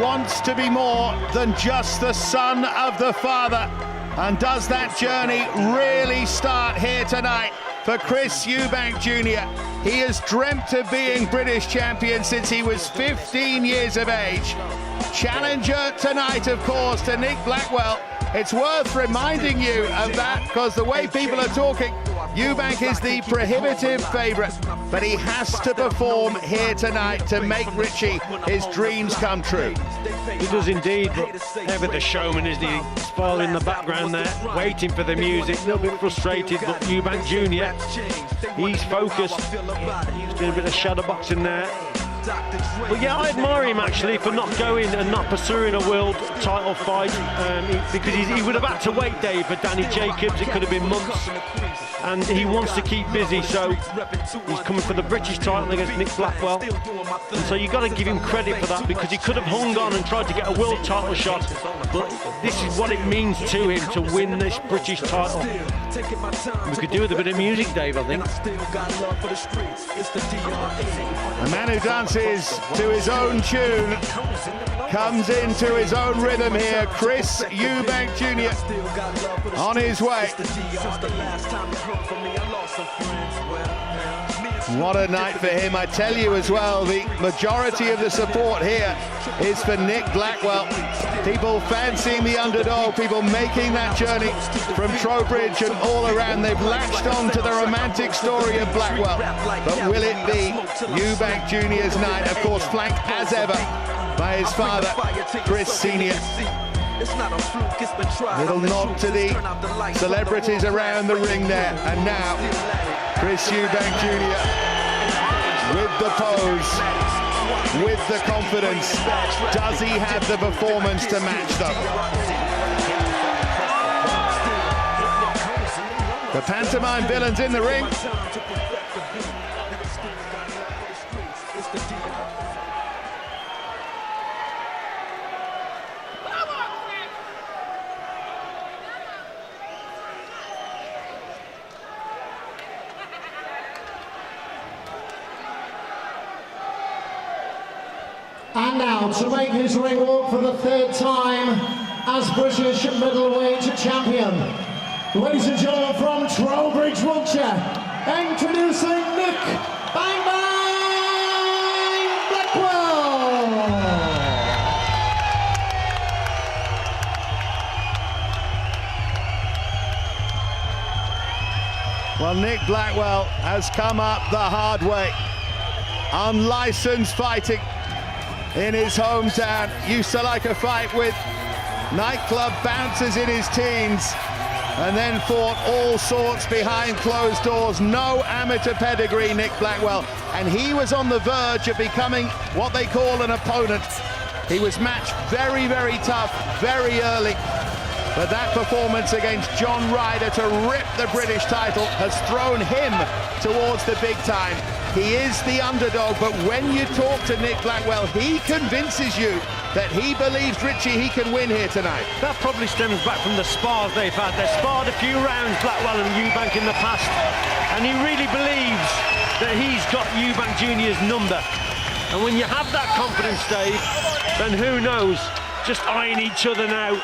wants to be more than just the son of the father. And does that journey really start here tonight for Chris Eubank Jr.? He has dreamt of being British champion since he was 15 years of age. Challenger tonight, of course, to Nick Blackwell. It's worth reminding you of that because the way people are talking, Eubank is the prohibitive favourite, but he has to perform here tonight to make Richie his dreams come true. He does indeed, but ever the showman, isn't he? Spoil in the background there, waiting for the music, a little bit frustrated, but Eubank Jr., he's focused. He's doing a bit of shadow boxing there. But yeah, I admire him actually for not going and not pursuing a world title fight, because he would have had to wait, Dave, for Danny Jacobs. It could have been months, and he wants to keep busy, so he's coming for the British title against Nick Blackwell. And so you've got to give him credit for that, because he could have hung on and tried to get a world title shot, but this is what it means to him to win this British title. We could do with a bit of music, Dave, I think. A man who dances to his own tune comes into his own rhythm here. Chris Eubank Jr. on his way. What a night for him. I tell you as well, the majority of the support here is for Nick Blackwell. People fancying the underdog, people making that journey from Trowbridge and all around. They've latched on to the romantic story of Blackwell. But will it be Eubank Jr.'s night? Of course, flanked as ever by his father, Chris Sr. Little nod to the celebrities around the ring there. And now, Chris Eubank Jr. with the pose, with the confidence. Does he have the performance to match them? The pantomime villains in the ring. And now, to make his ring walk for the third time as British middleweight champion, ladies and gentlemen, from Trowbridge, Wiltshire, introducing Nick Bang Bang Blackwell. Well, Nick Blackwell has come up the hard way. Unlicensed fighting in his hometown. Used to like a fight with nightclub bouncers in his teens, and then fought all sorts behind closed doors. No amateur pedigree, Nick Blackwell, and he was on the verge of becoming what they call an opponent. He was matched very, very tough, very early, but that performance against John Ryder to rip the British title has thrown him towards the big time. He is the underdog, but when you talk to Nick Blackwell, he convinces you that he believes, Richie, he can win here tonight. That probably stems back from the spars they've had. They've sparred a few rounds, Blackwell and Eubank, in the past, and he really believes that he's got Eubank Jr.'s number. And when you have that confidence, Dave, then who knows? Just eyeing each other now.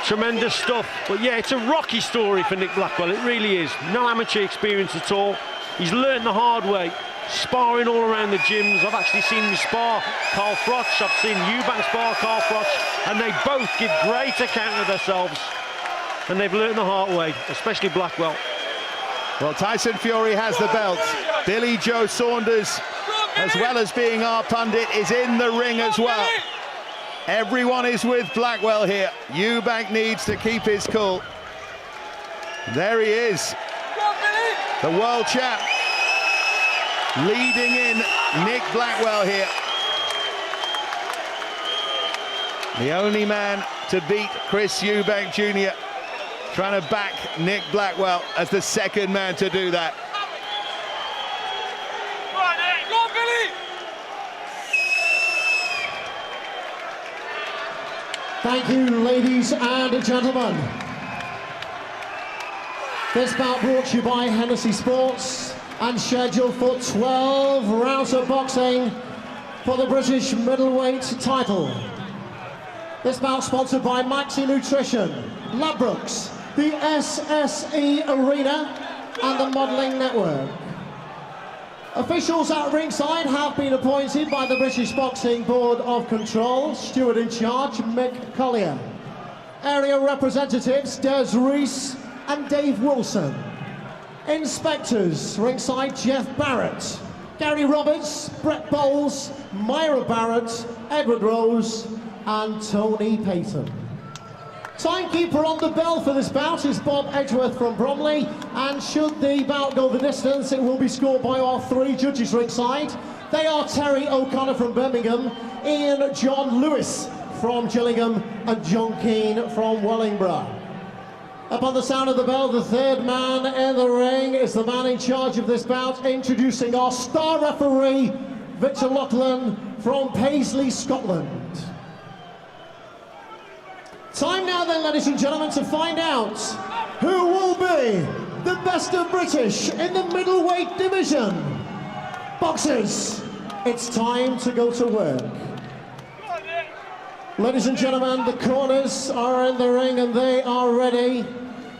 Tremendous stuff. But yeah, it's a rocky story for Nick Blackwell. It really is. No amateur experience at all. He's learned the hard way, sparring all around the gyms. I've actually seen him spar Carl Froch. I've seen Eubank spar Carl Froch, and they both give great account of themselves. And they've learned the hard way, especially Blackwell. Well, Tyson Fury has the belt. Billy Joe Saunders, as well as being our pundit, is in the ring as well. Everyone is with Blackwell here. Eubank needs to keep his cool. There he is, the world champ, leading in Nick Blackwell here. The only man to beat Chris Eubank Jr. Trying to back Nick Blackwell as the second man to do that. Thank you, ladies and gentlemen. This bout brought to you by Hennessy Sports and scheduled for 12 rounds of boxing for the British middleweight title. This bout sponsored by Maxi Nutrition, Ladbrokes, the SSE Arena and the Modelling Network. Officials at ringside have been appointed by the British Boxing Board of Control. Steward in charge, Mick Collier. Area representatives, Des Rees and Dave Wilson. Inspectors, ringside, Jeff Barrett, Gary Roberts, Brett Bowles, Myra Barrett, Edward Rose and Tony Payton. Timekeeper on the bell for this bout is Bob Edgeworth from Bromley, and should the bout go the distance, it will be scored by our three judges ringside. They are Terry O'Connor from Birmingham, Ian John Lewis from Gillingham and John Keane from Wellingborough. Upon the sound of the bell, the third man in the ring is the man in charge of this bout, introducing our star referee, Victor Loughlin from Paisley, Scotland. Time now then, ladies and gentlemen, to find out who will be the best of British in the middleweight division. Boxers, it's time to go to work. Ladies and gentlemen, the corners are in the ring and they are ready.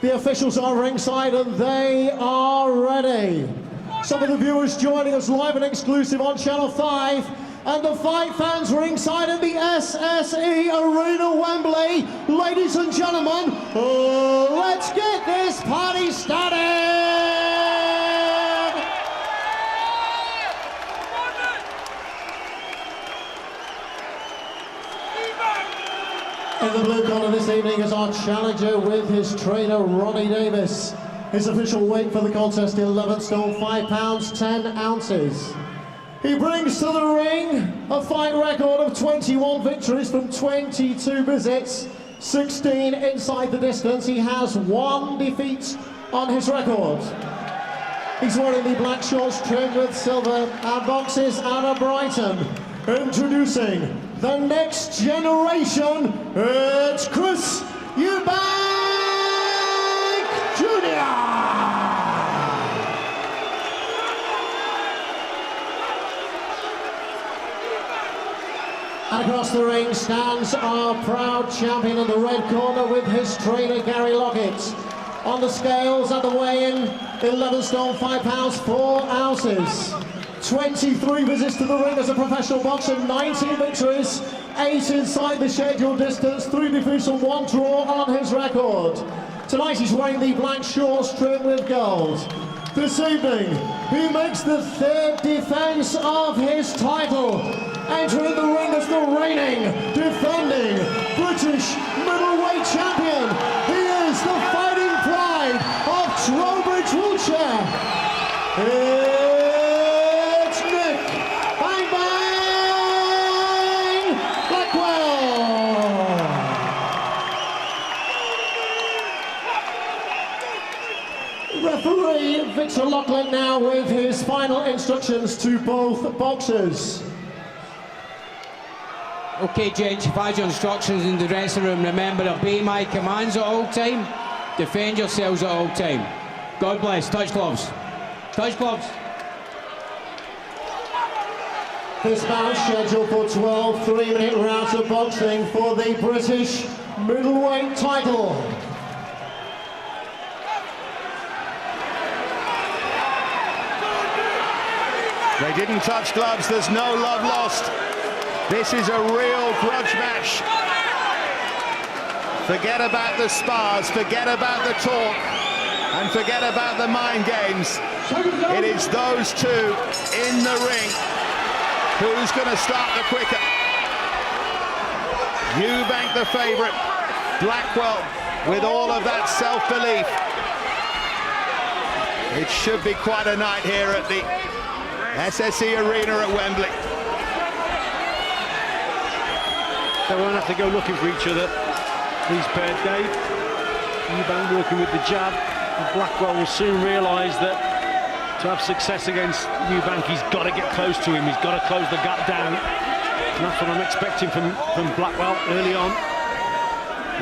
The officials are ringside and they are ready. Some of the viewers joining us live and exclusive on Channel 5. And the fight fans ringside in the SSE Arena, Wembley. Ladies and gentlemen, let's get this party started! In the blue corner this evening is our challenger with his trainer, Ronnie Davis. His official weight for the contest, 11 stone, 5 pounds, 10 ounces. He brings to the ring a fight record of 21 victories from 22 visits, 16 inside the distance. He has 1 defeat on his record. He's wearing the black shorts trimmed with silver and boxes out of Brighton. Introducing the next generation, it's Chris Eubank Jr. And across the ring stands our proud champion in the red corner with his trainer Gary Lockett. On the scales at the weigh-in, 11 stone, 5 pounds, 4 ounces. 23 visits to the ring as a professional boxer, 19 victories, 8 inside the scheduled distance, 3 defeats and 1 draw on his record. Tonight he's wearing the black shorts trimmed with gold. This evening, he makes the 3rd defense of his title. Entering the ring as the reigning, defending British middleweight champion. He is the fighting pride of Trowbridge, Wiltshire. It's Nick Bang Bang Blackwell. Referee Victor Loughlin now with his final instructions to both boxers. Okay, gents, you've had your instructions in the dressing room. Remember, obey my commands at all time. Defend yourselves at all time. God bless. Touch gloves. Touch gloves. This bout scheduled for 12 3-minute rounds of boxing for the British middleweight title. They didn't touch gloves, there's no love lost. This is a real grudge match. Forget about the spars, forget about the talk, and forget about the mind games. It is those two in the ring. Who's going to start the quicker? Eubank the favourite, Blackwell with all of that self-belief. It should be quite a night here at the SSE Arena at Wembley. They won't have to go looking for each other. These paired, Dave. Eubank working with the jab. And Blackwell will soon realise that to have success against Eubank, he's got to get close to him. He's got to close the gap down. And that's what I'm expecting from Blackwell early on.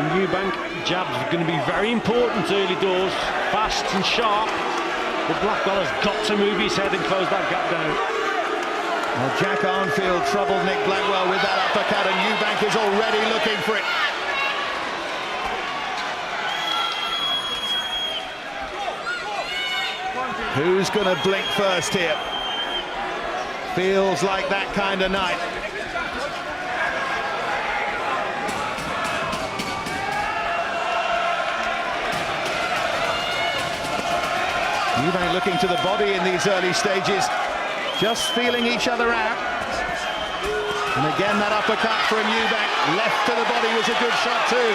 And Eubank, jabs are going to be very important early doors, fast and sharp. But Blackwell has got to move his head and close that gap down. Well, Jack Arnfield troubled Nick Blackwell with that uppercut, and Eubank is already looking for it. Who's going to blink first here? Feels like that kind of night. Eubank looking to the body in these early stages, just feeling each other out. And again, that uppercut from Eubank, left to the body, was a good shot too.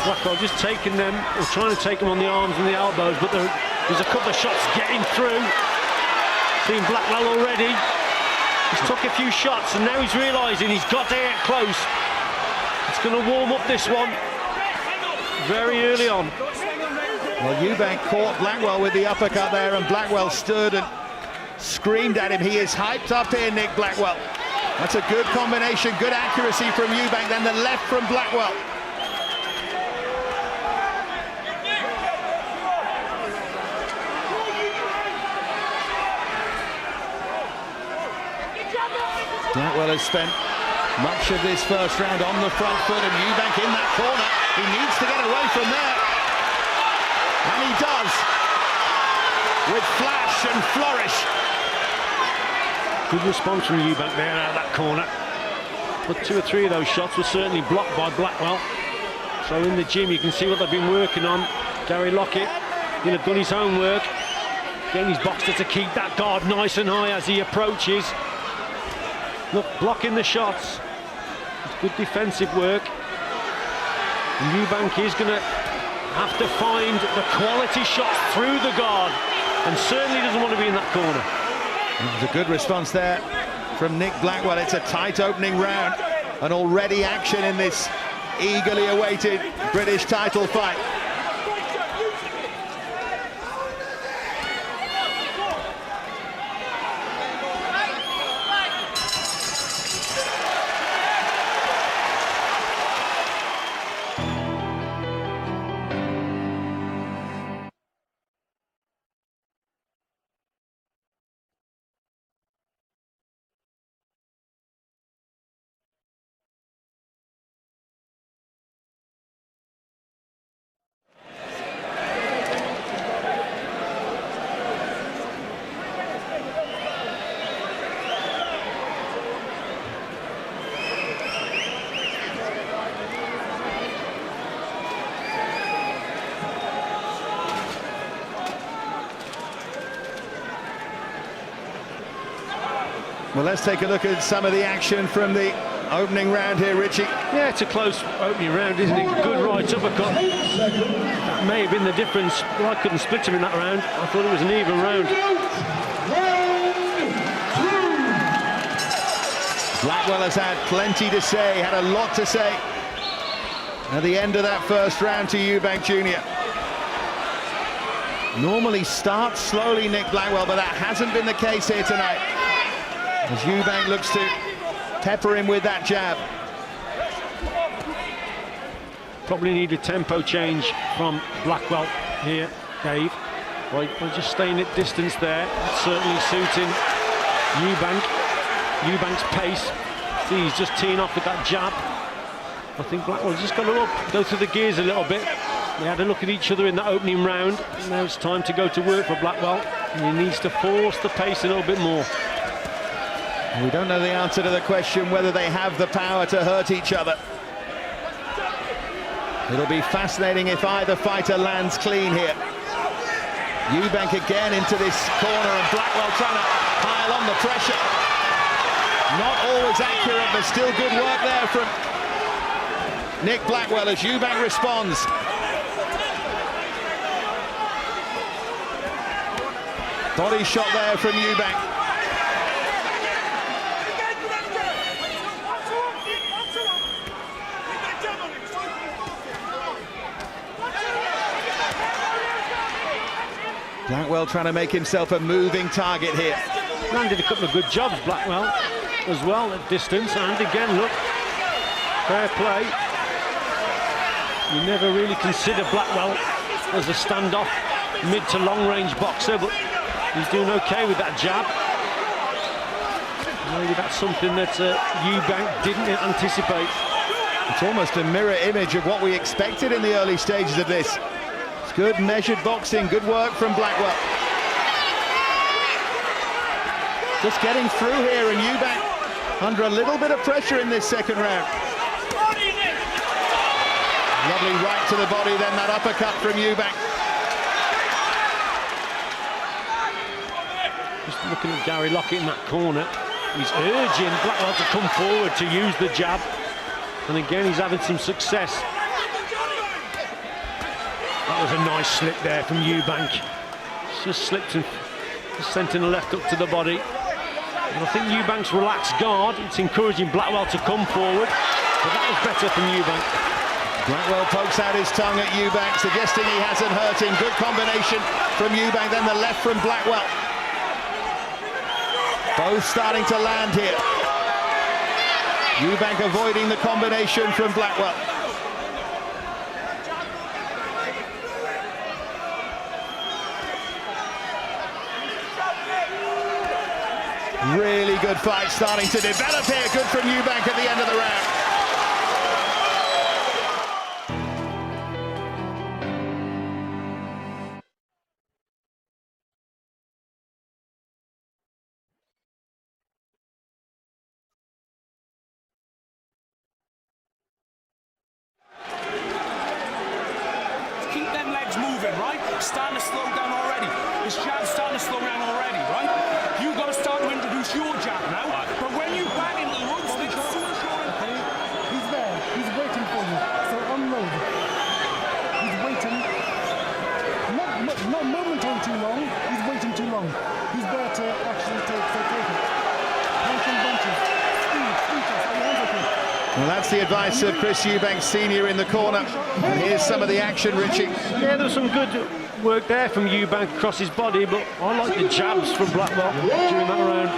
Blackwell just taking them, or trying to take them on the arms and the elbows, but there's a couple of shots getting through. Seen Blackwell already. He's took a few shots and now he's realising he's got to get close. It's going to warm up this one very early on. Well, Eubank caught Blackwell with the uppercut there, and Blackwell stood and screamed at him. He is hyped up here, Nick Blackwell. That's a good combination, good accuracy from Eubank, then the left from Blackwell. Blackwell has spent much of this first round on the front foot, and Eubank in that corner. He needs to get away from there. And he does, with flash and flourish. Good response from Eubank there out of that corner. But 2 or 3 of those shots were certainly blocked by Blackwell. So in the gym you can see what they've been working on. Gary Lockett, he'll have done his homework. Getting his boxer to keep that guard nice and high as he approaches. Look, blocking the shots. It's good defensive work. And Eubank is going to have to find the quality shots through the guard, and certainly doesn't want to be in that corner. There's a good response there from Nick Blackwell. It's a tight opening round, and already action in this eagerly awaited British title fight. Well, let's take a look at some of the action from the opening round here, Richie. Yeah, it's a close opening round, isn't it? Good right uppercut. That may have been the difference. Well, I couldn't split him in that round. I thought it was an even round. Blackwell has had plenty to say, had a lot to say at the end of that first round to Eubank Jr. Normally starts slowly, Nick Blackwell, but that hasn't been the case here tonight, as Eubank looks to pepper him with that jab. Probably need a tempo change from Blackwell here, Dave. By just staying at distance there, that's certainly suiting Eubank's pace. See, he's just teeing off with that jab. I think Blackwell's just got to go through the gears a little bit. They had a look at each other in that opening round. Now it's time to go to work for Blackwell, and he needs to force the pace a little bit more. We don't know the answer to the question whether they have the power to hurt each other. It'll be fascinating if either fighter lands clean here. Eubank again into this corner, and Blackwell trying to pile on the pressure. Not always accurate, but still good work there from Nick Blackwell as Eubank responds. Body shot there from Eubank. Blackwell trying to make himself a moving target here. Landed a couple of good jobs, Blackwell, as well at distance, and again, look, fair play. You never really consider Blackwell as a standoff mid to long range boxer, but he's doing okay with that jab. Maybe that's something that Eubank didn't anticipate. It's almost a mirror image of what we expected in the early stages of this. It's good measured boxing, good work from Blackwell. Just getting through here, and Eubank under a little bit of pressure in this second round. Lovely right to the body, then that uppercut from Eubank. Just looking at Gary Lockett in that corner. He's urging Blackwell to come forward to use the jab. And again, he's having some success. That was a nice slip there from Eubank. Just slipped and just sent in a left hook to the body. And I think Eubank's relaxed guard. It's encouraging Blackwell to come forward. But that was better from Eubank. Blackwell pokes out his tongue at Eubank, suggesting he hasn't hurt him. Good combination from Eubank, then the left from Blackwell. Both starting to land here. Eubank avoiding the combination from Blackwell. Really good fight starting to develop here. Good from Eubank at the end of the round. Keep them legs moving, right? Starting to slow down already. His jab's starting to slow down already, right? You've got to start to introduce your jab now. But when you bang into the ropes, they just He's there. He's waiting for you. So unload. He's waiting. Not momentarily too long. He's waiting too long. He's there to actually take it. Punching bunches. Speed. Well, that's the advice of Chris Eubank Sr. in the corner. And here's some of the action, Richie. Yeah, there's some good work there from Eubank across his body, but I like the jabs from Blackwell during that round.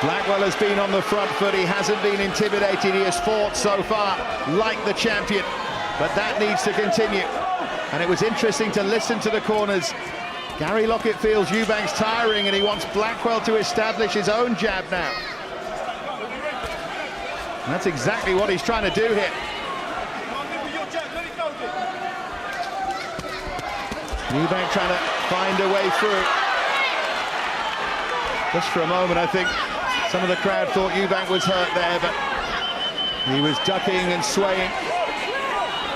Blackwell has been on the front foot. He hasn't been intimidated. He has fought so far like the champion. But that needs to continue. And it was interesting to listen to the corners. Gary Lockett feels Eubank's tiring and he wants Blackwell to establish his own jab now. And that's exactly what he's trying to do here. Eubank trying to find a way through. Just for a moment, I think some of the crowd thought Eubank was hurt there, but he was ducking and swaying.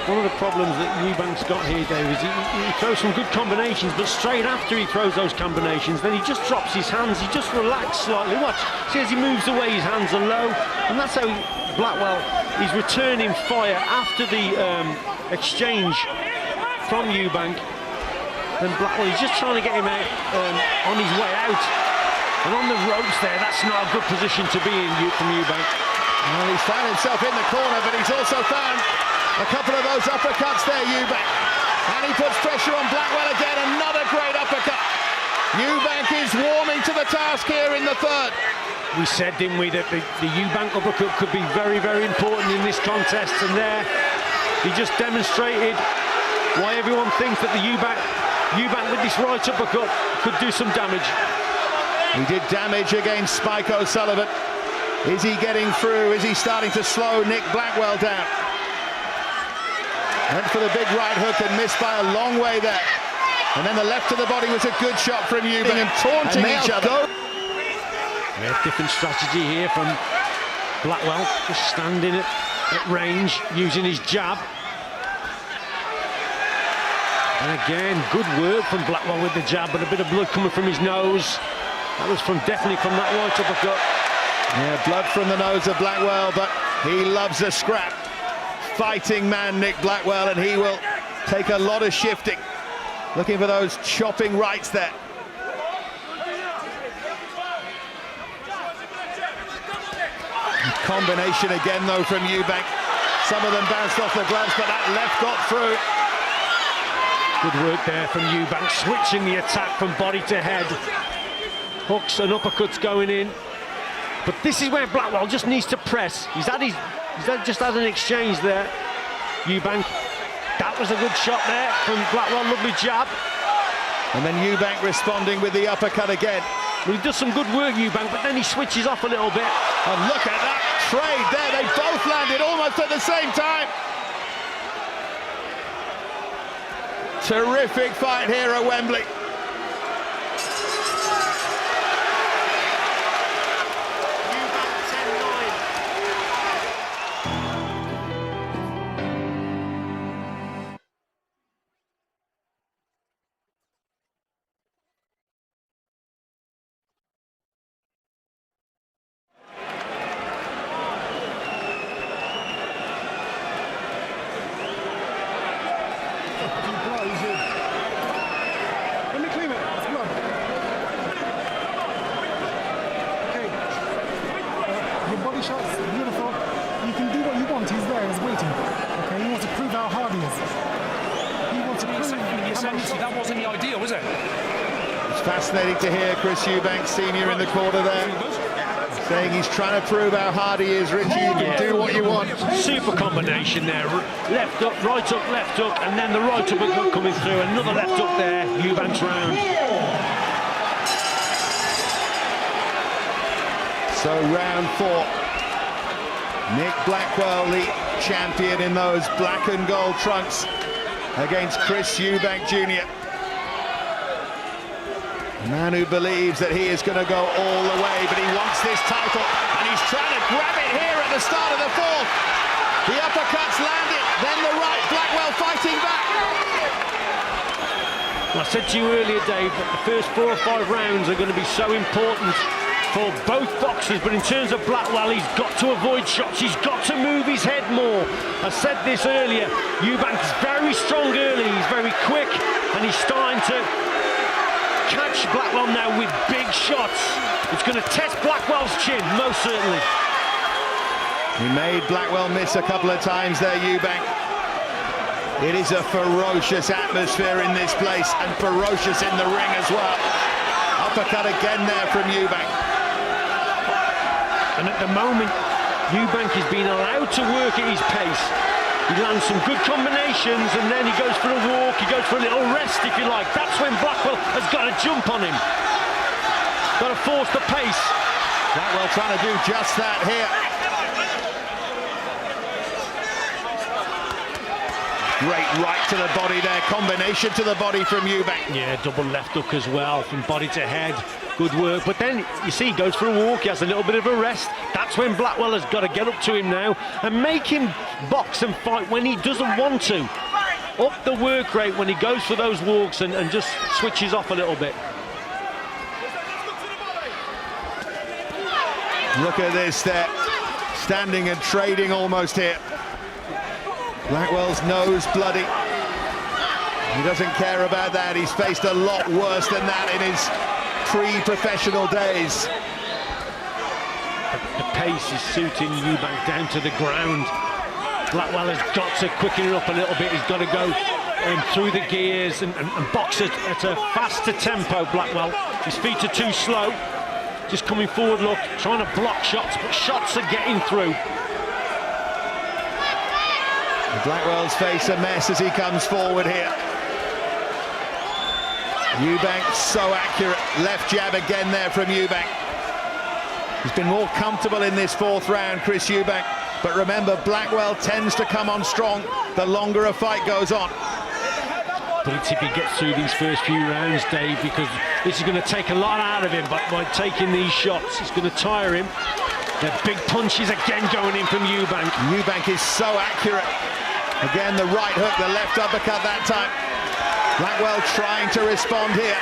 One of the problems that Eubank's got here, Dave, is he throws some good combinations, but straight after he throws those combinations, then he just drops his hands, he just relaxes slightly. Watch, see as he moves away, his hands are low, and that's how Blackwell is returning fire after the exchange from Eubank. Then Blackwell is just trying to get him out on his way out. And on the ropes there, that's not a good position to be in from Eubank. Well, he's found himself in the corner, but he's also found a couple of those uppercuts there, Eubank. And he puts pressure on Blackwell again, another great uppercut. Eubank is warming to the task here in the third. We said, didn't we, that the Eubank uppercut could be very, very important in this contest, and there he just demonstrated why everyone thinks that the Eubank with this right uppercut could do some damage. He did damage against Spike O'Sullivan. Is he getting through? Is he starting to slow Nick Blackwell down? Went for the big right hook and missed by a long way there. And then the left to the body was a good shot from Eubank. And taunting each other. Yeah, different strategy here from Blackwell, just standing at range, using his jab. And again, good work from Blackwell with the jab, but a bit of blood coming from his nose. That was definitely from that right uppercut. Yeah, blood from the nose of Blackwell, but he loves a scrap. Fighting man, Nick Blackwell, and he will take a lot of shifting. Looking for those chopping rights there. Combination again, though, from Eubank. Some of them bounced off the gloves, but that left got through. Good work there from Eubank, switching the attack from body to head. Hooks and uppercuts going in. But this is where Blackwell just needs to press. He's just had an exchange there. Eubank, that was a good shot there from Blackwell, lovely jab. And then Eubank responding with the uppercut again. Well, he does some good work, Eubank, but then he switches off a little bit. And look at that trade there. They both landed almost at the same time. Terrific fight here at Wembley. Let me clean it. It's blood. Okay. Your body shot's beautiful. You can do what you want. He's there. He's waiting. Okay. He wants to prove how hard he is. He wants to prove. Essentially, that wasn't the idea, was it? It's fascinating to hear Chris Eubank Sr. in the corner there, saying he's trying to prove how hard he is. Richie, you can do what you want. Super combination there. Left up, right up, left up, and then the right uppercut coming through. Another left up there. Eubank's round. So round 4. Nick Blackwell, the champion in those black and gold trunks, against Chris Eubank Jr. A man who believes that he is going to go all the way, but he wants this title, and he's trying to grab it here at the start of the 4th. The uppercuts landed, then the right, Blackwell fighting back. I said to you earlier, Dave, that the first 4 or 5 rounds are going to be so important for both boxers, but in terms of Blackwell, he's got to avoid shots, he's got to move his head more. I said this earlier, Eubank is very strong early, he's very quick, and he's starting to catch Blackwell now with big shots. It's going to test Blackwell's chin, most certainly. He made Blackwell miss a couple of times there, Eubank. It is a ferocious atmosphere in this place, and ferocious in the ring as well. Uppercut again there from Eubank. And at the moment, Eubank is being allowed to work at his pace. He lands some good combinations, and then he goes for a walk, he goes for a little rest, if you like. That's when Blackwell has got to jump on him. Got to force the pace. Blackwell trying to do just that here. Great right to the body there, combination to the body from Eubank. Yeah, double left hook as well, from body to head. Good work, but then you see he goes for a walk, he has a little bit of a rest. That's when Blackwell has got to get up to him now and make him box and fight when he doesn't want to. Up the work rate when he goes for those walks and just switches off a little bit. Look at this there, standing and trading almost here. Blackwell's nose bloody. He doesn't care about that. He's faced a lot worse than that in his pre-professional days. The pace is suiting Eubank down to the ground. Blackwell has got to quicken it up a little bit. He's got to go through the gears and box it at a faster tempo, Blackwell. His feet are too slow. Just coming forward, look, trying to block shots, but shots are getting through. Blackwell's face a mess as he comes forward here. Eubank so accurate. Left jab again there from Eubank. He's been more comfortable in this 4th round, Chris Eubank. But remember, Blackwell tends to come on strong the longer a fight goes on. But it's if he gets through these first few rounds, Dave, because this is going to take a lot out of him, but by taking these shots, it's going to tire him. The big punches again going in from Eubank. Eubank is so accurate. Again, the right hook, the left uppercut that time. Blackwell trying to respond here.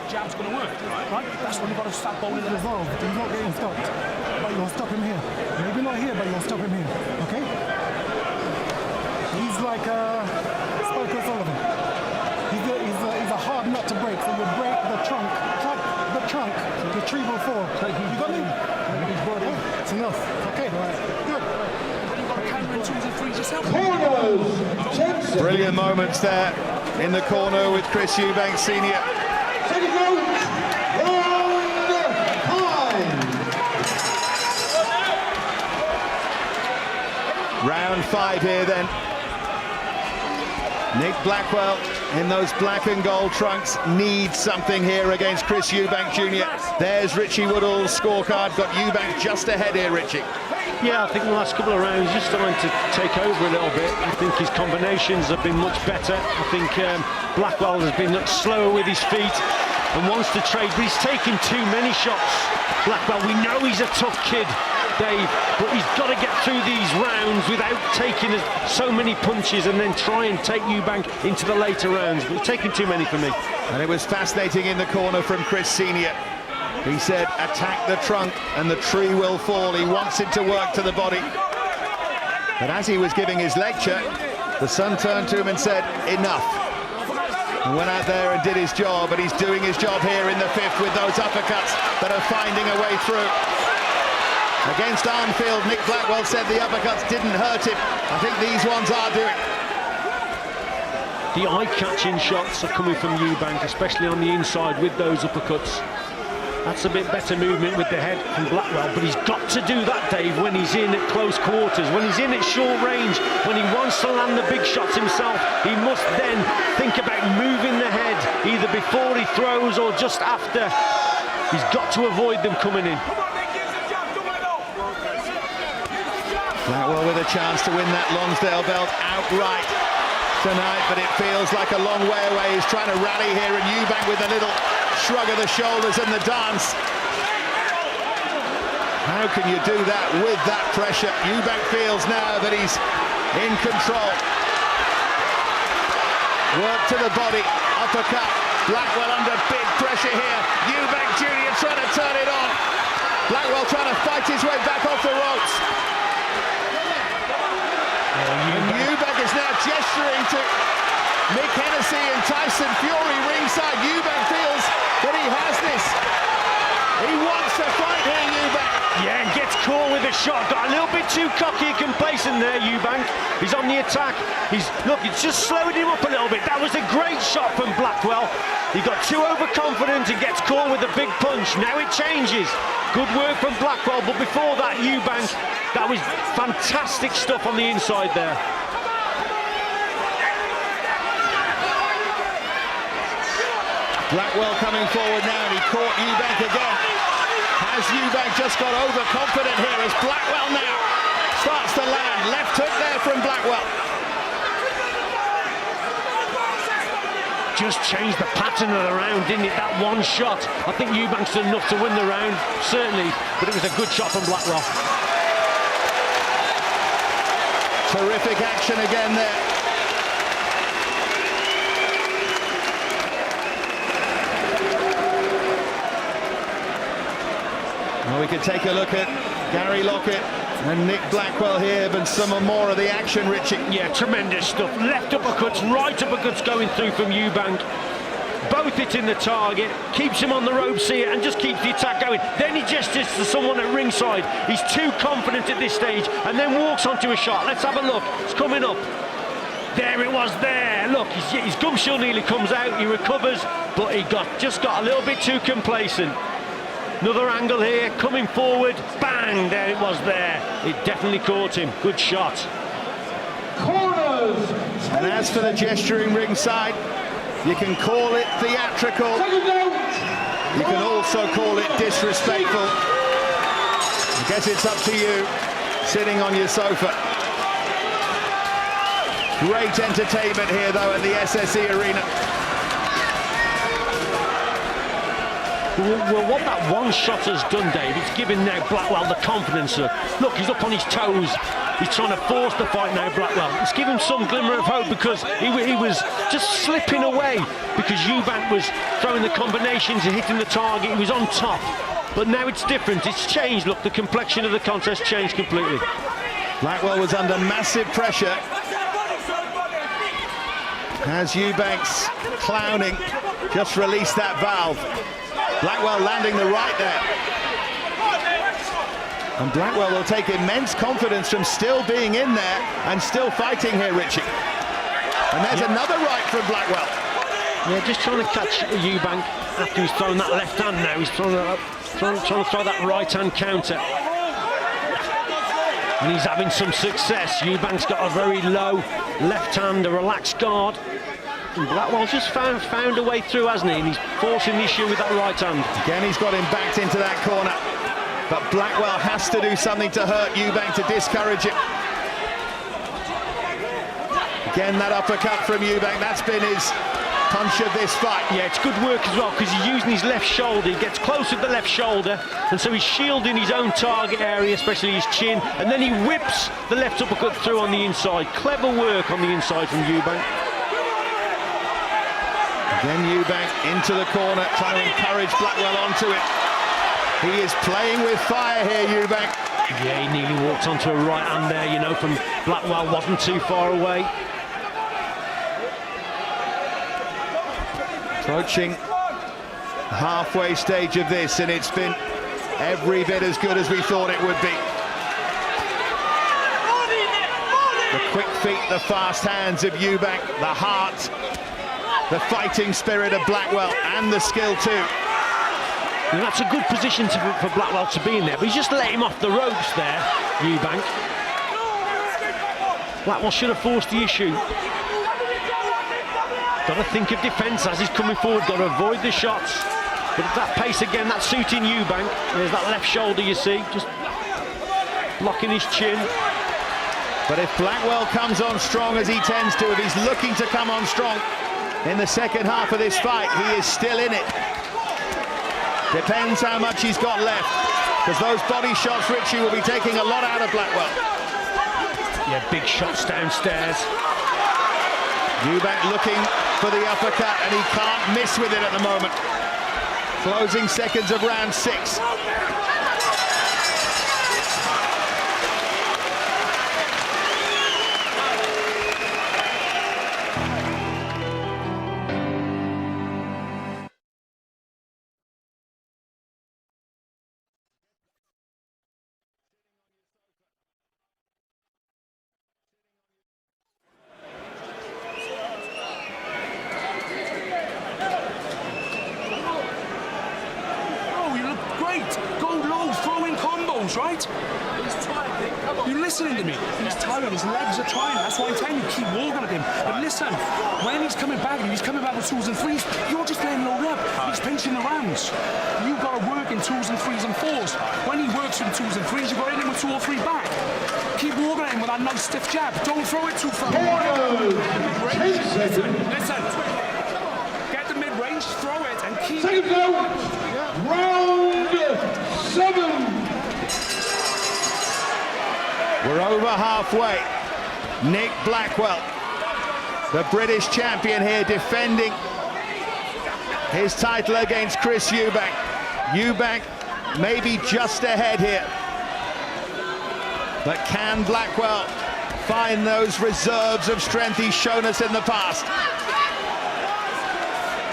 Jab's going to work, right? That's when you've got to start bowling the Resolved. He's not getting stopped. But you'll stop him here. Maybe not here, but you'll stop him here. Okay? He's like Spike O'Sullivan. He's a hard nut to break. So you break the trunk, retrieval 4. You got me? It's enough. Okay, right. Good. You've got camera and 2s and 3s yourself. Brilliant moments there in the corner with Chris Eubank Senior. Round 5 here then. Nick Blackwell in those black and gold trunks needs something here against Chris Eubank Jr. There's Richie Woodall's scorecard. Got Eubank just ahead here, Richie. Yeah, I think the last couple of rounds he's starting to take over a little bit. I think his combinations have been much better. I think Blackwell has been slower with his feet and wants to trade, but he's taken too many shots. Blackwell, we know he's a tough kid, Dave, but he's got to get through these rounds without taking so many punches and then try and take Eubank into the later rounds. But he's taking too many for me. And it was fascinating in the corner from Chris Senior. He said, attack the trunk and the tree will fall. He wants it to work to the body. But as he was giving his lecture, the son turned to him and said, enough. And went out there and did his job, and he's doing his job here in the 5th with those uppercuts that are finding a way through. Against Arnfield, Nick Blackwell said the uppercuts didn't hurt him. I think these ones are doing. The eye-catching shots are coming from Eubank, especially on the inside with those uppercuts. That's a bit better movement with the head from Blackwell, but he's got to do that, Dave, when he's in at close quarters, when he's in at short range, when he wants to land the big shots himself. He must then think about moving the head, either before he throws or just after. He's got to avoid them coming in. Blackwell with a chance to win that Lonsdale belt outright tonight, but it feels like a long way away. He's trying to rally here, and Eubank with a little shrug of the shoulders and the dance. How can you do that with that pressure? Eubank feels now that he's in control. Work to the body, uppercut. Blackwell under big pressure here. Eubank Jr. trying to turn it on. Blackwell trying to fight his way back off the ropes. And Eubank is now gesturing to Mick Hennessy and Tyson Fury ringside. Eubank feels that he has this. He wants to fight here, Eubank. Yeah, and gets caught with a shot. Got a little bit too cocky and complacent there, Eubank. He's on the attack. Look, it's just slowed him up a little bit. That was a great shot from Blackwell. He got too overconfident and gets caught with a big punch. Now it changes. Good work from Blackwell, but before that, Eubank, that was fantastic stuff on the inside there. Blackwell coming forward now, and he caught Eubank again. Has Eubank just got overconfident here as Blackwell now starts to land? Left hook there from Blackwell. Just changed the pattern of the round, didn't it? That one shot. I think Eubank's done enough to win the round, certainly, but it was a good shot from Blackwell. Terrific action again there. Well, we could take a look at Gary Lockett and Nick Blackwell here, but some more of the action, Richie. Yeah, tremendous stuff. Left uppercuts, right uppercuts going through from Eubank. Both hitting the target, keeps him on the ropes here and just keeps the attack going. Then he gestures to someone at ringside. He's too confident at this stage and then walks onto a shot. Let's have a look. It's coming up. There it was there. Look, his gum shield nearly comes out. He recovers, but he just got a little bit too complacent. Another angle here, coming forward, bang, there it was there. It definitely caught him, good shot. Corners. And as for the gesturing ringside, you can call it theatrical. You can also call it disrespectful. I guess it's up to you, sitting on your sofa. Great entertainment here, though, at the SSE Arena. Well, what that one shot has done, Dave, it's given now Blackwell the confidence. Look, he's up on his toes. He's trying to force the fight now, Blackwell. It's given some glimmer of hope because he was just slipping away because Eubank was throwing the combinations and hitting the target. He was on top. But now it's different. It's changed. Look, the complexion of the contest changed completely. Blackwell was under massive pressure. As Eubank's clowning just released that valve. Blackwell landing the right there. And Blackwell will take immense confidence from still being in there and still fighting here, Richie. And there's another right from Blackwell. Yeah, just trying to catch Eubank after he's thrown that left hand now. He's trying to throw that right hand counter. And he's having some success. Eubank's got a very low left hand, a relaxed guard. And Blackwell's just found a way through, hasn't he? And he's forcing the issue with that right hand. Again, he's got him backed into that corner. But Blackwell has to do something to hurt Eubank to discourage it. Again, that uppercut from Eubank, that's been his punch of this fight. Yeah, it's good work as well, because he's using his left shoulder. He gets close with the left shoulder, and so he's shielding his own target area, especially his chin, and then he whips the left uppercut through on the inside. Clever work on the inside from Eubank. Again, Eubank into the corner, trying to encourage Blackwell onto it. He is playing with fire here, Eubank. Yeah, he nearly walked onto a right hand there, you know, from Blackwell, wasn't too far away. Approaching the halfway stage of this, and it's been every bit as good as we thought it would be. The quick feet, the fast hands of Eubank, the heart, the fighting spirit of Blackwell, and the skill too. And that's a good position for Blackwell to be in there, but he's just let him off the ropes there, Eubank. Blackwell should have forced the issue. Got to think of defence as he's coming forward, got to avoid the shots. But at that pace again, that's suiting Eubank. There's that left shoulder, you see, just blocking his chin. But if Blackwell comes on strong as he tends to, if he's looking to come on strong in the second half of this fight, he is still in it. Depends how much he's got left, because those body shots, Richie, will be taking a lot out of Blackwell. Yeah, big shots downstairs. Eubank looking for the uppercut, and he can't miss with it at the moment. Closing seconds of round 6. Right? He's trying, you're listening to me. He's tired, his legs are trying. That's why I'm telling you, keep walking at him. But listen, when he's coming back with 2s and 3s, you're just letting load up. He's pinching the rounds. You've got to work in 2s and 3s and 4s. When he works in 2s and 3s, you've got to hit him with 2 or 3 back. Keep walking at him with that nice stiff jab. Don't throw it too far. Listen. Get the mid-range, throw it, and keep it. Round 7. We're over halfway. Nick Blackwell, the British champion here, defending his title against Chris Eubank. Eubank maybe just ahead here. But can Blackwell find those reserves of strength he's shown us in the past?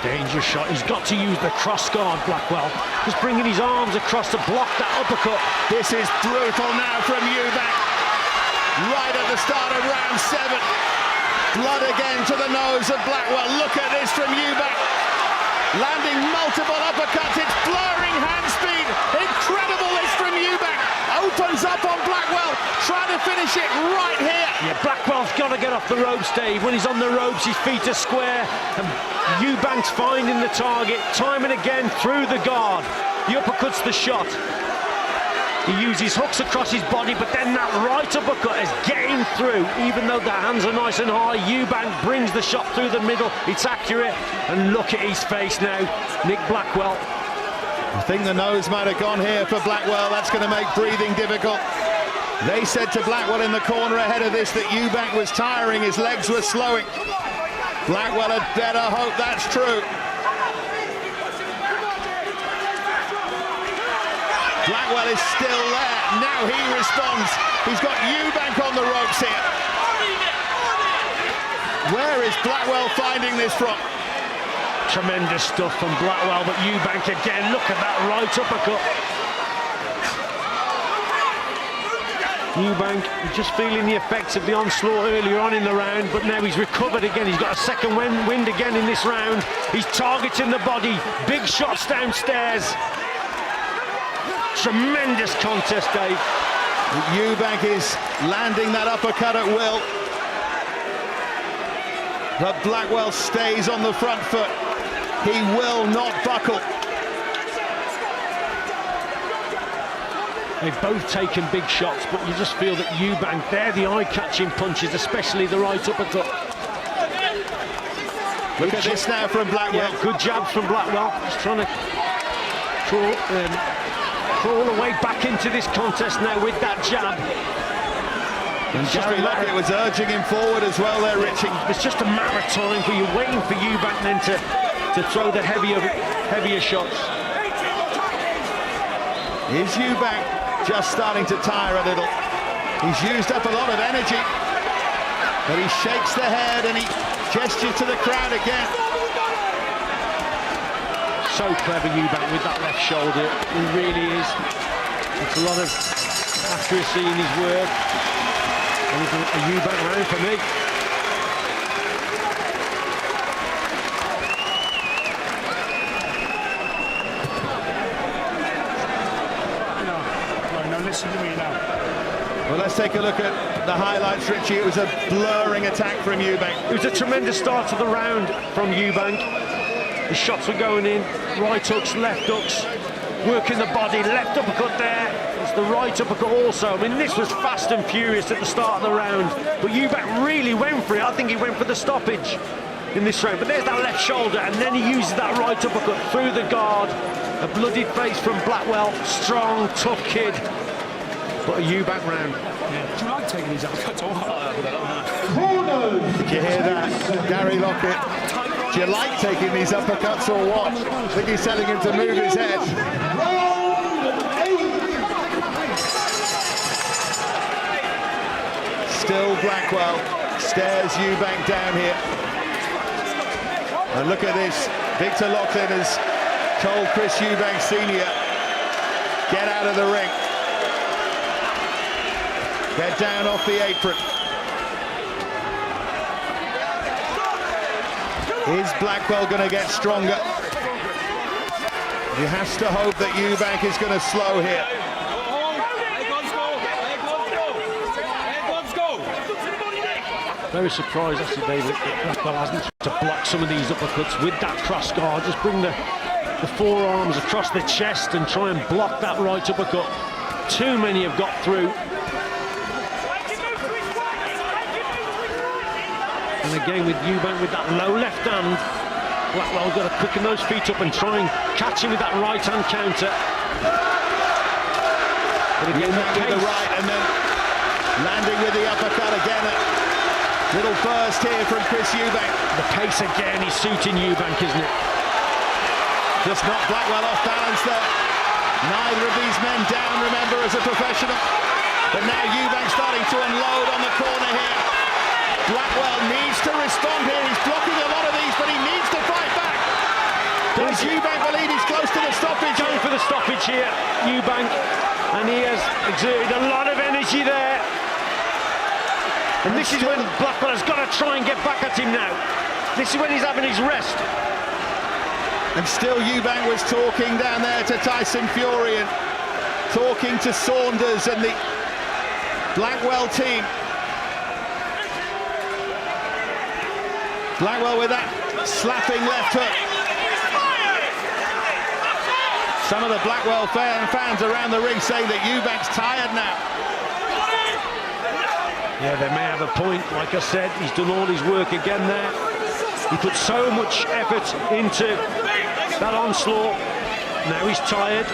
Dangerous shot. He's got to use the cross guard, Blackwell. Just bringing his arms across to block that uppercut. This is brutal now from Eubank. Right at the start of round 7. Blood again to the nose of Blackwell. Look at this from Eubank. Landing multiple uppercuts. It's blurring hand speed. Incredible this from Eubank. Opens up on Blackwell. Trying to finish it right here. Yeah, Blackwell's got to get off the ropes, Dave. When he's on the ropes, his feet are square. And Eubank's finding the target time and again through the guard. The uppercut's the shot. He uses hooks across his body, but then that right uppercut is getting through. Even though the hands are nice and high, Eubank brings the shot through the middle. It's accurate, and look at his face now, Nick Blackwell. I think the nose might have gone here for Blackwell. That's going to make breathing difficult. They said to Blackwell in the corner ahead of this that Eubank was tiring, his legs were slowing. Blackwell had better hope that's true. Blackwell is still there. Now he responds. He's got Eubank on the ropes here. Where is Blackwell finding this from? Tremendous stuff from Blackwell, but Eubank again, look at that right uppercut. Eubank just feeling the effects of the onslaught earlier on in the round, but now he's recovered again. He's got a second wind again in this round. He's targeting the body, big shots downstairs. Tremendous contest, Dave. Eubank is landing that uppercut at will. But Blackwell stays on the front foot. He will not buckle. They've both taken big shots, but you just feel that Eubank, they're the eye-catching punches, especially the right uppercut. Look at this now from Blackwell. Yeah, good jabs from Blackwell. Just trying to crawl away back into this contest now with that jab. And Gary Lockett was urging him forward as well there, Richie. It's just a matter of time for you, waiting for Eubank then to throw the heavier shots. Is Eubank just starting to tire a little? He's used up a lot of energy, but he shakes the head and he gestures to the crowd again. So clever, Eubank, with that left shoulder. He really is. It's a lot of accuracy in his work. And it's a Eubank round for me. Listen to me now. Well, let's take a look at the highlights, Richie. It was a blurring attack from Eubank. It was a tremendous start to the round from Eubank. The shots were going in, right hooks, left hooks, working the body, left uppercut there. It's the right uppercut also. I mean, this was fast and furious at the start of the round, but Eubank really went for it. I think he went for the stoppage in this round, but there's that left shoulder, and then he uses that right uppercut through the guard. A bloodied face from Blackwell, strong, tough kid. But a Eubank round. Yeah. Do you like taking these uppercuts? Did you hear that, Gary Lockett? Do you like taking these uppercuts or what? I think he's telling him to move his head. Still Blackwell stares Eubank down here. And look at this. Victor Loughlin has told Chris Eubank Sr., get out of the ring. Get down off the apron. Is Blackwell going to get stronger? He has to hope that Eubank is going to slow here. Very surprised, actually, David, that Blackwell hasn't tried to block some of these uppercuts with that cross guard. Just bring the forearms across the chest and try and block that right uppercut. Too many have got through. And again with Eubank with that low left hand, Blackwell got to quicken those feet up and try and catch him with that right hand counter. But again, with the right and then landing with the uppercut again. Little burst here from Chris Eubank. The pace again is suiting Eubank, isn't it? Just knocked Blackwell off balance there. Neither of these men down, remember, as a professional. But now Eubank starting to unload on the corner here. Blackwell needs to respond here. He's blocking a lot of these, but he needs to fight back. Does Eubank believe he's close to the stoppage? Going for the stoppage here, Eubank, and he has exerted a lot of energy there. And this is when Blackwell has got to try and get back at him now. This is when he's having his rest. And still Eubank was talking down there to Tyson Fury and talking to Saunders and the Blackwell team. Blackwell with that slapping left hook. Some of the Blackwell fans around the ring saying that Eubank's tired now. Yeah, they may have a point. Like I said, he's done all his work again there. He put so much effort into that onslaught. Now he's tired.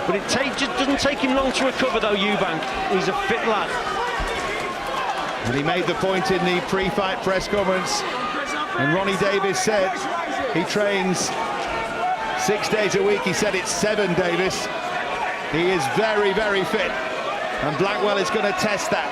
But it just doesn't take him long to recover though, Eubank. He's a fit lad. And he made the point in the pre-fight press conference, and Ronnie Davis said he trains 6 days a week. He said it's 7, Davis. He is very, very fit, and Blackwell is going to test that.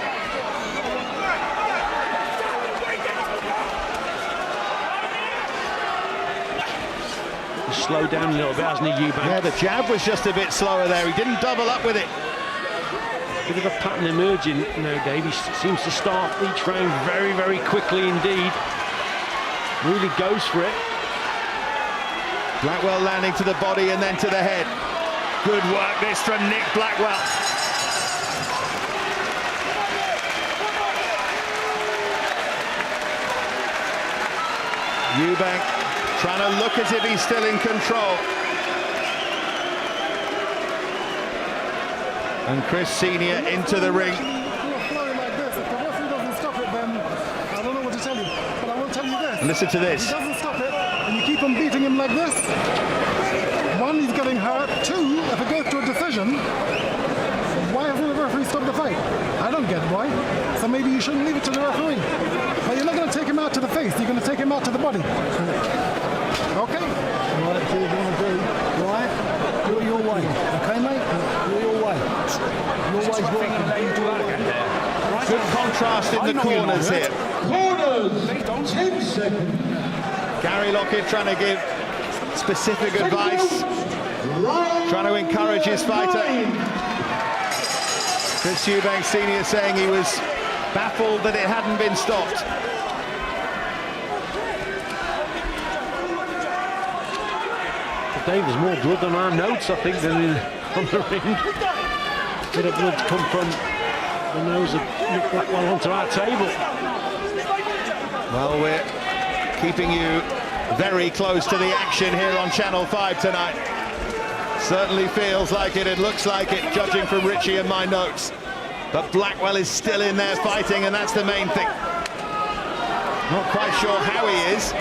He's slowed down a little bit, hasn't he, Eubank? Yeah, the jab was just a bit slower there. He didn't double up with it. Bit of a pattern emerging now, Dave. He seems to start each round very, very quickly indeed. Really goes for it. Blackwell landing to the body and then to the head. Good work this from Nick Blackwell. Eubank trying to look as if he's still in control. And Chris Senior into the ring. Like this. If the referee doesn't stop it, then I don't know what to tell you. But I will tell you this. Listen to this. If he doesn't stop it, and you keep on beating him like this, one, he's getting hurt. Two, if it goes to a decision, why hasn't the referee stopped the fight? I don't get why. So maybe you shouldn't leave it to the referee. But you're not going to take him out to the face. You're going to take him out to the body. Okay? Right, do what you want to do. Right? Do it your way. Okay, mate? Do it your way. Your way's working. Good contrast in the corners here. Corners, 10 seconds. Gary Lockett trying to give specific advice, trying to encourage his fighter. Chris Eubank Senior saying he was baffled that it hadn't been stopped. Dave, there's more blood on our notes, I think, than on the ring. Bit of blood come from the nose of Nick Blackwell onto our table. Well, we're keeping you very close to the action here on Channel 5 tonight. Certainly feels like it, it looks like it, judging from Richie and my notes. But Blackwell is still in there fighting, and that's the main thing. Not quite sure how he is.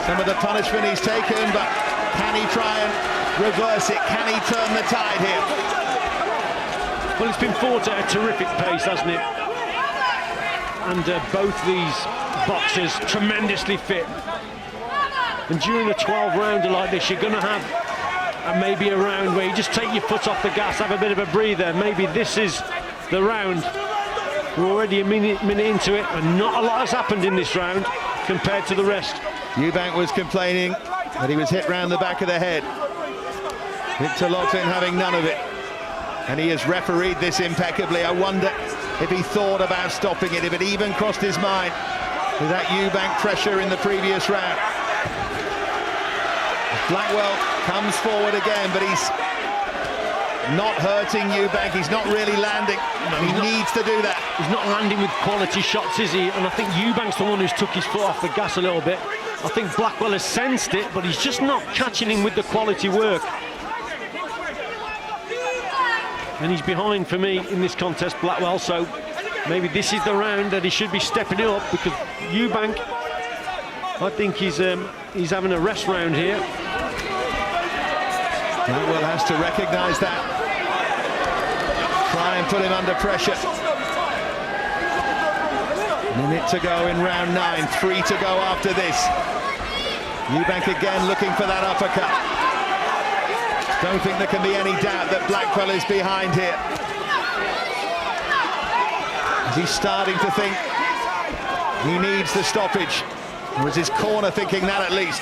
Some of the punishment he's taken, but can he try and reverse it? Can he turn the tide here? Well, it's been fought at a terrific pace, hasn't it? And both these boxers tremendously fit. And during a 12-rounder like this, you're going to have maybe a round where you just take your foot off the gas, have a bit of a breather. Maybe this is the round. We're already a minute into it, and not a lot has happened in this round compared to the rest. Eubank was complaining that he was hit round the back of the head. Victor Loughlin having none of it. And he has refereed this impeccably. I wonder if he thought about stopping it, if it even crossed his mind with that Eubank pressure in the previous round. Blackwell comes forward again, but he's not hurting Eubank. He's not really landing. No, he needs to do that. He's not landing with quality shots, is he? And I think Eubank's the one who's took his foot off the gas a little bit. I think Blackwell has sensed it, but he's just not catching him with the quality work. And he's behind for me in this contest, Blackwell, so maybe this is the round that he should be stepping it up, because Eubank, I think he's having a rest round here. Blackwell has to recognise that. Try and put him under pressure. Minute to go in round 9, 3 to go after this. Eubank again looking for that uppercut. Don't think there can be any doubt that Blackwell is behind here. He's starting to think he needs the stoppage. Or is his corner thinking that at least?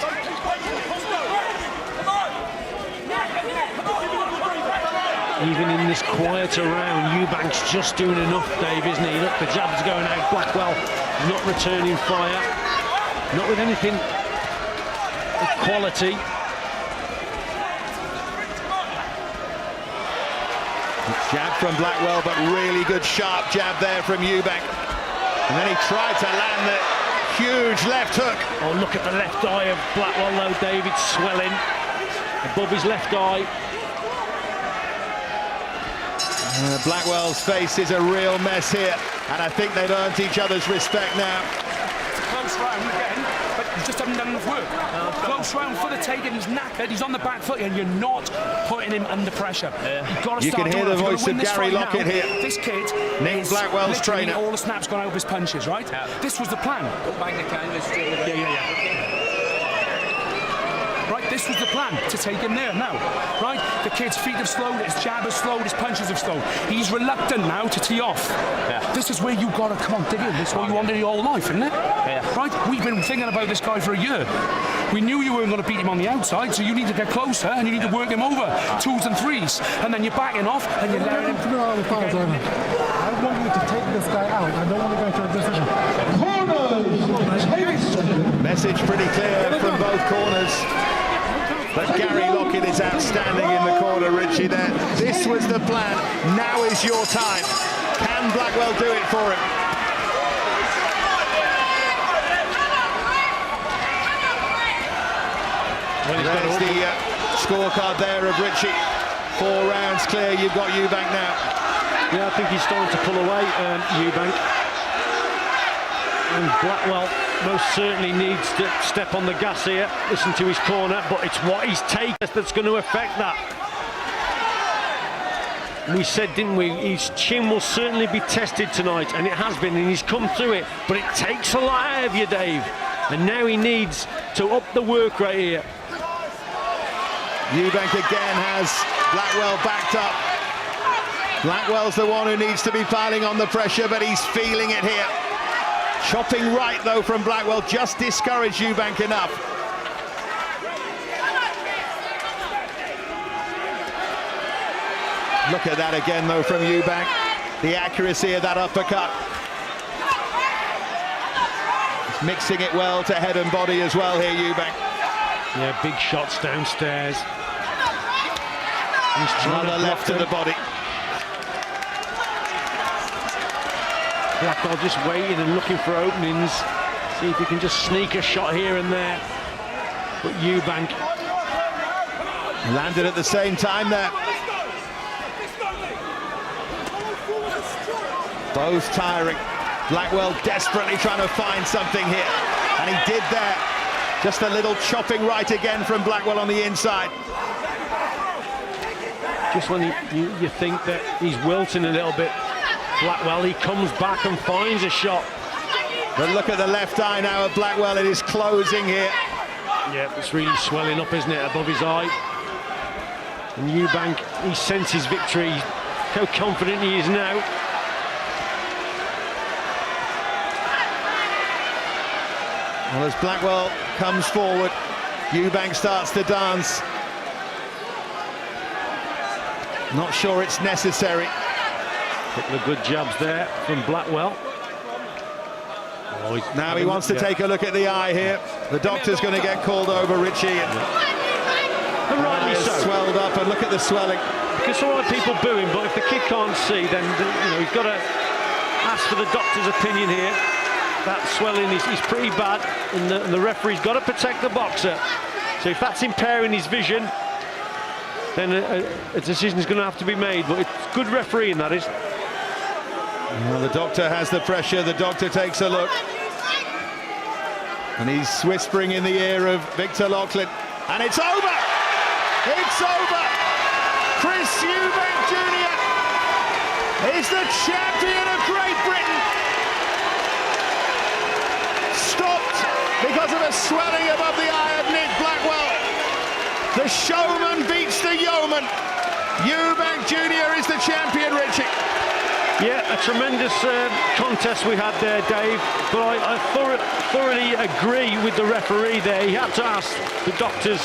Even in this quieter round, Eubank's just doing enough, Dave, isn't he? Look, the jab's going out. Blackwell not returning fire. Not with anything of quality. Jab from Blackwell, but really good sharp jab there from Eubank. And then he tried to land the huge left hook. Oh, look at the left eye of Blackwell, though, David, swelling above his left eye. Blackwell's face is a real mess here, and I think they've earned each other's respect now. Close round again, but you just haven't done enough work. Close round for the taking, he's knackered, he's on the back foot, and you're not putting him under pressure. You've got to You start can hear the voice of Gary Lockett here. This kid Nick Blackwell's trainer. All the snaps gone over his punches, right? Yeah. This was the plan. Right, this was the plan, to take him there now. Right, the kid's feet have slowed, his jab has slowed, his punches have slowed. He's reluctant now to tee off. Yeah. This is where you've got to, come on, dig in. This is what you wanted your whole life, isn't it? Yeah. Right, we've been thinking about this guy for a year. We knew you weren't going to beat him on the outside, so you need to get closer and you need to work him over 2s and 3s, and then you're backing off and you're letting him. I want you to take this guy out. I don't want to go to a decision. Message pretty clear from both corners. But Gary Lockett is outstanding in the corner, Richie, there. This was the plan. Now is your time. Can Blackwell do it for him? There's the scorecard there of Richie. 4 rounds clear. You've got Eubank now. Yeah, I think he's starting to pull away, Eubank. And Blackwell most certainly needs to step on the gas here, listen to his corner, but it's what he's taken that's going to affect that. We said, didn't we, his chin will certainly be tested tonight, and it has been, and he's come through it, but it takes a lot out of you, Dave. And now he needs to up the work right here. Eubank again has Blackwell backed up. Blackwell's the one who needs to be piling on the pressure, but he's feeling it here. Chopping right, though, from Blackwell, just discouraged Eubank enough. Look at that again, though, from Eubank. The accuracy of that uppercut. He's mixing it well to head and body as well here, Eubank. Yeah, big shots downstairs. He's trying Another left to the body. Blackwell just waiting and looking for openings. See if he can just sneak a shot here and there. But Eubank landed at the same time there. Both tiring. Blackwell desperately trying to find something here. And he did there. Just a little chopping right again from Blackwell on the inside. Just when you think that he's wilting a little bit, Blackwell, he comes back and finds a shot. But look at the left eye now of Blackwell. It is closing here. Yeah, it's really swelling up, isn't it, above his eye. And Eubank, he senses victory. How confident he is now. Well, as Blackwell comes forward, Eubank starts to dance. Not sure it's necessary. Couple of good jabs there from Blackwell. Oh, now he wants to take a look at the eye here. The doctor's going to get called over, Richie. And rightly so. Swelled up, and look at the swelling. Because all right, people boo him, but if the kid can't see, then he's got to ask for the doctor's opinion here. That swelling is pretty bad, and the referee's got to protect the boxer. So if that's impairing his vision, then a decision is going to have to be made. But it's good refereeing, that is. Well, the doctor has the pressure. The doctor takes a look, and he's whispering in the ear of Victor Loughlin, and it's over. It's over. Chris Eubank Jr. is the champion of Great Britain. Stopped because of a swelling above the eye of Nick Blackwell. The showman beats the yeoman. Eubank Jr. is the champion, Richie. Yeah, a tremendous contest we had there, Dave. But I thoroughly agree with the referee there. He had to ask the doctors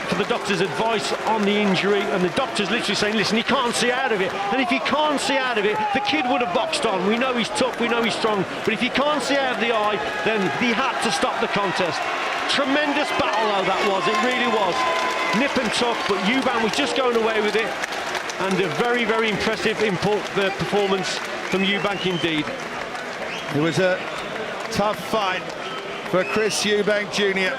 for the doctor's advice on the injury, and the doctor's literally saying, listen, he can't see out of it. And if he can't see out of it, the kid would have boxed on. We know he's tough, we know he's strong, but if he can't see out of the eye, then he had to stop the contest. Tremendous battle though that was, it really was. Nip and tuck, but Eubank was just going away with it, and a very, very impressive performance from Eubank indeed. It was a tough fight for Chris Eubank Jr.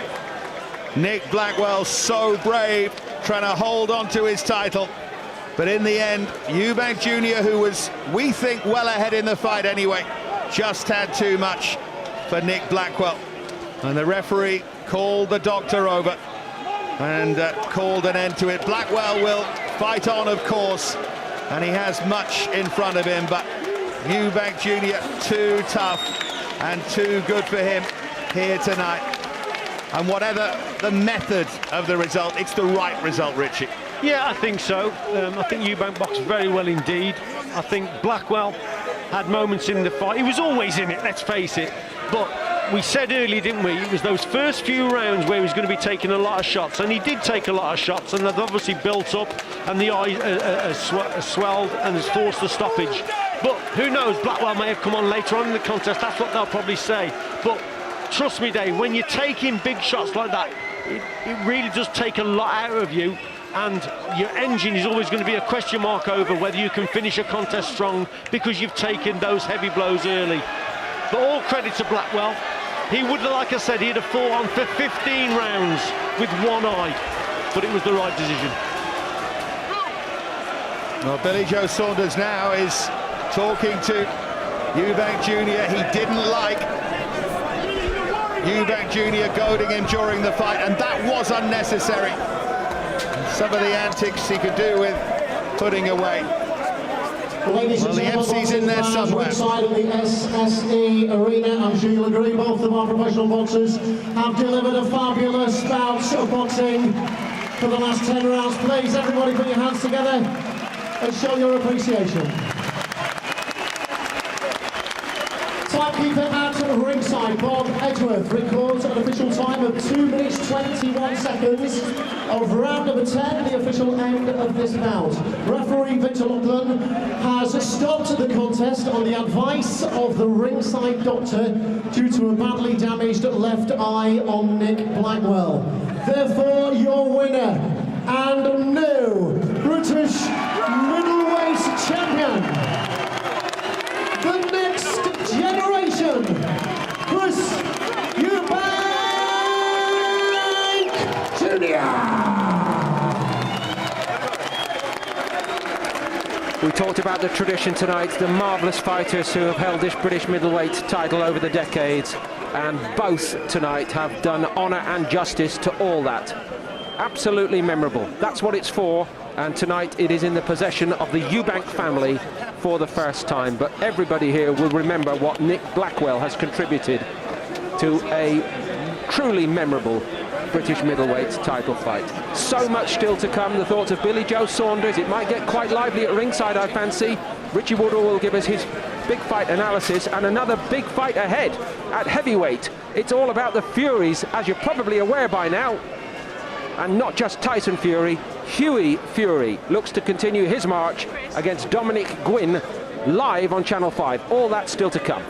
Nick Blackwell so brave, trying to hold on to his title. But in the end, Eubank Jr., who was, we think, well ahead in the fight anyway, just had too much for Nick Blackwell. And the referee called the doctor over and called an end to it. Blackwell will fight on, of course, and he has much in front of him, but Eubank Jr. too tough and too good for him here tonight. And whatever the method of the result, it's the right result, Richie. Yeah, I think so. I think Eubank boxed very well indeed. I think Blackwell had moments in the fight. He was always in it, let's face it. But we said earlier, didn't we, it was those first few rounds where he was going to be taking a lot of shots, and he did take a lot of shots, and they've obviously built up, and the eye has swelled and has forced the stoppage. But who knows, Blackwell may have come on later on in the contest, that's what they'll probably say. But trust me, Dave, when you're taking big shots like that, it really does take a lot out of you, and your engine is always going to be a question mark over whether you can finish a contest strong because you've taken those heavy blows early. But all credit to Blackwell. He would, like I said, he'd have fought on for 15 rounds with one eye, but it was the right decision. Well, Billy Joe Saunders now is talking to Eubank Jr. He didn't like Eubank Jr. goading him during the fight, and that was unnecessary. Some of the antics he could do with putting away. Well, the MC's in there somewhere. Side of the SSE arena, I'm sure you'll agree, both of our professional boxers have delivered a fabulous bout of boxing for the last 10 rounds. Please, everybody, put your hands together and show your appreciation. Timekeeper at ringside, Bob Edgeworth, records an official time of 2 minutes 21 seconds of round number 10, the official end of this bout. Referee Victor Lachlan has stopped the contest on the advice of the ringside doctor due to a badly damaged left eye on Nick Blackwell. Therefore, your winner and new British middleweight champion, the next generation, Chris Eubank Jr. We talked about the tradition tonight, the marvellous fighters who have held this British middleweight title over the decades, and both tonight have done honour and justice to all that. Absolutely memorable. That's what it's for, and tonight it is in the possession of the Eubank family for the first time. But everybody here will remember what Nick Blackwell has contributed to a truly memorable British middleweight title fight. So much still to come. The thoughts of Billy Joe Saunders. It might get quite lively at ringside, I fancy. Richie Woodall will give us his big fight analysis, and another big fight ahead at heavyweight. It's all about the Furies, as you're probably aware by now. And not just Tyson Fury, Hughie Fury looks to continue his march against Dominic Gwynn live on Channel 5. All that still to come.